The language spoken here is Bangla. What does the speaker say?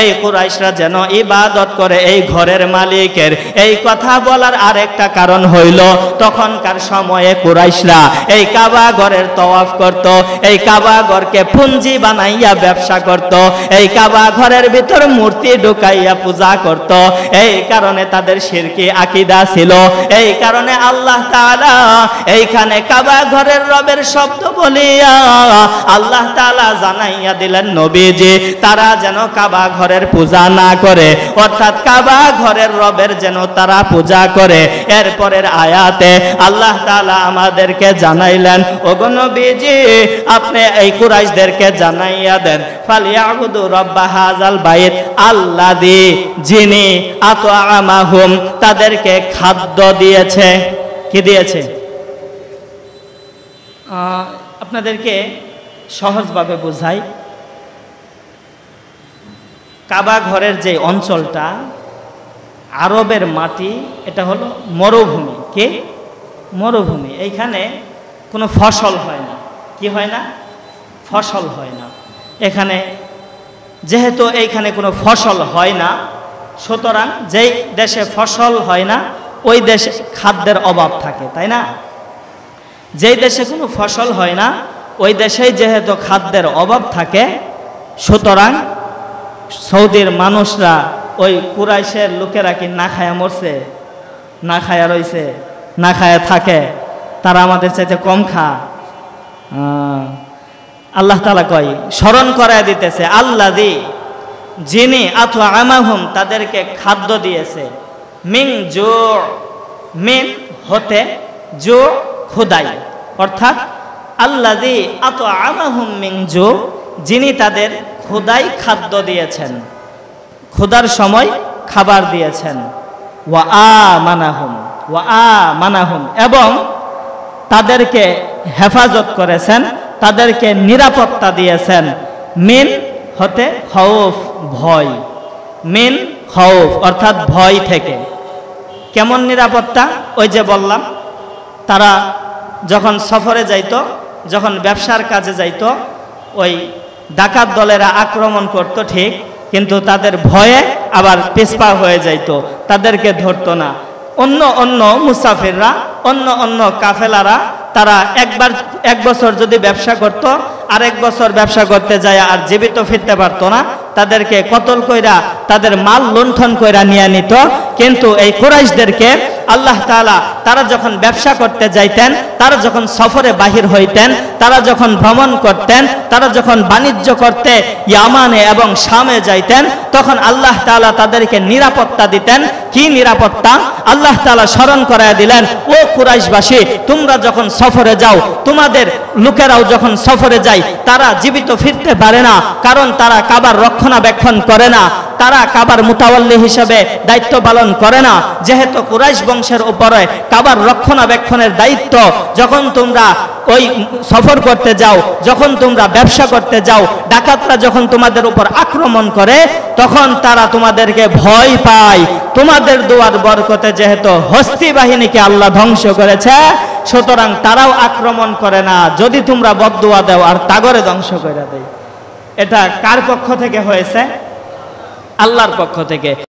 এই কুরাইশরা যেন ইবাদত করে এই ঘরের মালিকের। এই কথা বলার আরেকটা কারণ হইল, তখনকার সময়ে কুরাইশরা এই কাবা ঘরের তওয়াফ করত, এই কাবা ঘরকে পুঞ্জি বানাইয়া ব্যবসা করত, এই কাবা ঘরের ভিতর মূর্তি ঢুকাইয়া পূজা করত। এই কারণে তাদের শিরকি আকীদা ছিল। এই কারণে আল্লাহ তাআলা এইখানে কাবা ঘরের রবের শব্দ বলিয়া আল্লাহ তাআলা জানাইয়া দিলেন নবীজি তারা যেন কাবা ঘরের পূজা না করে, অর্থাৎ কাবা ঘরের রবের যেন তারা পূজা করে। এরপরের আয়াতে আল্লাহ তাআলা আমাদেরকে জানাইলেন, ওগো নবীজি আপনি এই কুরাইশদেরকে জানাইয়া দেন, ফালিয়াবুদু রাব্বা হাযাল বাইত আল্লাযী, যিনি আতআমাহুম, তাদেরকে খাদ্য দিয়েছে। কি দিয়েছে? আপনাদেরকে সহজভাবে বোঝাই। কাবা ঘরের যে অঞ্চলটা, আরবের মাটি, এটা হলো মরুভূমি। কি? মরুভূমি। এইখানে কোনো ফসল হয় না। কি হয় না? ফসল হয় না। এখানে যেহেতু এইখানে কোনো ফসল হয় না, সুতরাং যেই দেশে ফসল হয় না ওই দেশে খাদ্যের অভাব থাকে, তাই না? যেই দেশে কোনো ফসল হয় না ওই দেশেই যেহেতু খাদ্যের অভাব থাকে, সুতরাং সৌদির মানুষরা, ওই কুরাইশের লোকেরা কি না খায়া মরছে, না খায়া রইছে, না খায়া থাকে, তারা আমাদের চাইতে কম খা। আল্লাহ তাআলা কয়, স্মরণ করায় দিতেছে, আল্লাযী, যিনি আতআমাহুম, তাদেরকে খাদ্য দিয়েছে, মিন জু, মিন হতে, জু খুদাই, অর্থাৎ আল্লাযী আতআমাহুম মিন জু, যিনি তাদের খুদাই খাদ্য দিয়েছেন, ক্ষুধার সময় খাবার দিয়েছেন, ওয়া আমানাহুম, এবং তাদেরকে হেফাজত করেছেন, তাদেরকে নিরাপত্তা দিয়েছেন, মিন হতে খৌফ, ভয়, মিন খৌফ অর্থাৎ ভয় থেকে। কেমন নিরাপত্তা? ওই যে বললাম, তারা যখন সফরে যাইতো, যখন ব্যবসার কাজে যাইতো, ওই ডাকাত দলেরা আক্রমণ করত ঠিক, কিন্তু তাদের ভয়ে আবার পিছপা হয়ে যাইতো, তাদেরকে ধরতো না। অন্য অন্য মুসাফিররা, অন্য অন্য কাফেলারা, তারা এক বছর যদি ব্যবসা করত, আরেক বছর ব্যবসা করতে যায় আর জীবিত ফিরতে পারতো না, তাদেরকে কতল কইরা তাদের মাল লুণ্ঠন কইরা নিয়ে নিত। কিন্তু এই কুরাইশদেরকে আল্লাহ তাআলা, তারা যখন ব্যবসা করতে যাইতেন, তারা যখন সফরে বাহির হইতেন, তারা যখন ভ্রমণ করতেন, তারা যখন বাণিজ্য করতে ইয়ামানে এবং শামে যাইতেন, তখন আল্লাহ তাআলা তাদেরকে নিরাপত্তা দিতেন। কি নিরাপত্তা? আল্লাহ তাআলা স্মরণ করায় দিলেন, ও কুরাইশবাসী, তোমরা যখন সফরে যাও, তোমাদের লোকেরাও যখন সফরে যায়, তারা জীবিত ফিরতে পারে না, কারণ তারা কাবার রক্ষণাবেক্ষণ করে না, তারা কাবার মুতাওয়াল্লি হিসেবে দায়িত্ব পালন করে না। যেহেতু কুরাইশ বংশের উপরে কাবার রক্ষণাবেক্ষণের দায়িত্ব, যখন তোমরা ওই সফর করতে যাও, যখন তোমরা ব্যবসা করতে যাও, ডাকাতরা যখন তোমাদের উপর আক্রমণ করে, তখন তারা তোমাদেরকে ভয় পায়। তোমাদের দোয়ার বরকতে যেহেতু হস্তি বাহিনীকে আল্লাহ ধ্বংস করেছে, সুতরাং তারাও আক্রমণ করে না যদি তোমরা বদদুয়া দাও আর তাগরে ধ্বংস করে দেয়। এটা কার পক্ষ থেকে হয়েছে? আল্লাহর পক্ষ থেকে।